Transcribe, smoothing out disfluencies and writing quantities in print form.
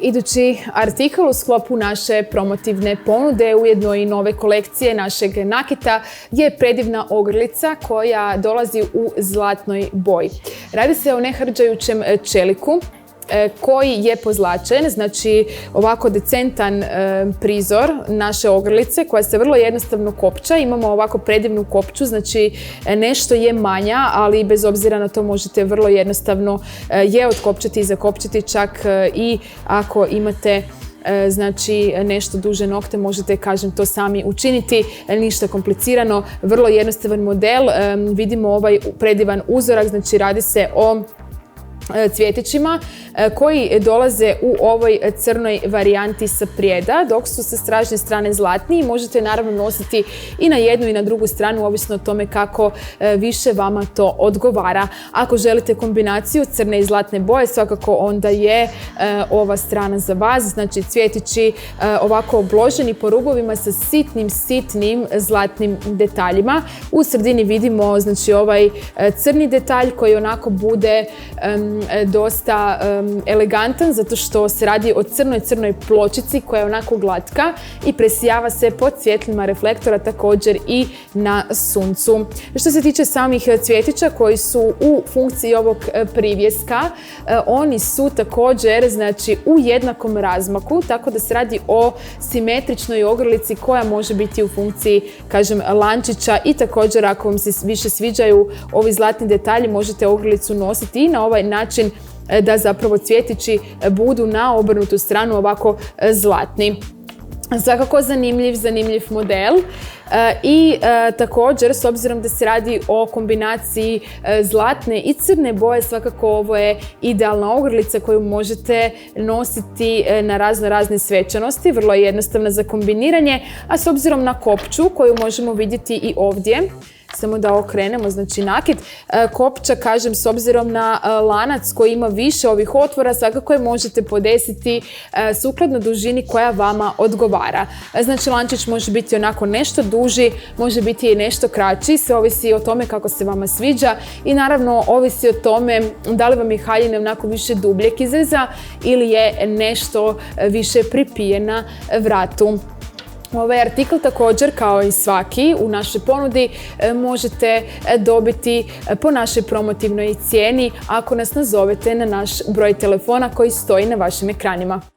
Idući artikl u sklopu naše promotivne ponude, ujedno i nove kolekcije našeg nakita, je predivna ogrlica koja dolazi u zlatnoj boji. Radi se o nehrđajućem čeliku koji je pozlačen, znači ovako decentan prizor naše ogrlice koja se vrlo jednostavno kopča. Imamo ovako predivnu kopču, znači nešto je manja, ali bez obzira na to možete vrlo jednostavno je otkopčati i zakopčati, čak i ako imate znači nešto duže nokte možete, kažem, to sami učiniti, ništa komplicirano, vrlo jednostavan model. Vidimo ovaj predivan uzorak, znači radi se o cvjetićima koji dolaze u ovoj crnoj varijanti sa prijeda, dok su sa stražnje strane zlatni. Možete naravno nositi i na jednu i na drugu stranu, ovisno o tome kako više vama to odgovara. Ako želite kombinaciju crne i zlatne boje, svakako onda je ova strana za vas. Znači cvjetići ovako obloženi po rubovima sa sitnim zlatnim detaljima. U sredini vidimo znači ovaj crni detalj koji onako bude dosta elegantan, zato što se radi o crnoj pločici koja je onako glatka i presijava se pod svjetlima reflektora, također i na suncu. Što se tiče samih cvjetića koji su u funkciji ovog privjeska, oni su također znači u jednakom razmaku, tako da se radi o simetričnoj ogrlici koja može biti u funkciji, kažem, lančića, i također ako vam se više sviđaju ovi zlatni detalji možete ogrlicu nositi i na ovaj način da zapravo cvjetići budu na obrnutu stranu ovako zlatni. Svakako zanimljiv model i također, s obzirom da se radi o kombinaciji zlatne i crne boje, svakako ovo je idealna ogrlica koju možete nositi na razne svečanosti, vrlo je jednostavna za kombiniranje, a s obzirom na kopču koju možemo vidjeti i ovdje, samo da okrenemo, znači nakit, kopča, kažem, s obzirom na lanac koji ima više ovih otvora, svakako je možete podesiti sukladno dužini koja vama odgovara. Znači lančić može biti onako nešto duži, može biti i nešto kraći, sve ovisi o tome kako se vama sviđa i naravno ovisi o tome da li vam je haljina onako više dubljeg izreza ili je nešto više pripijen na vratu. Ovaj artikl također, kao i svaki u našoj ponudi, možete dobiti po našoj promotivnoj cijeni ako nas nazovete na naš broj telefona koji stoji na vašim ekranima.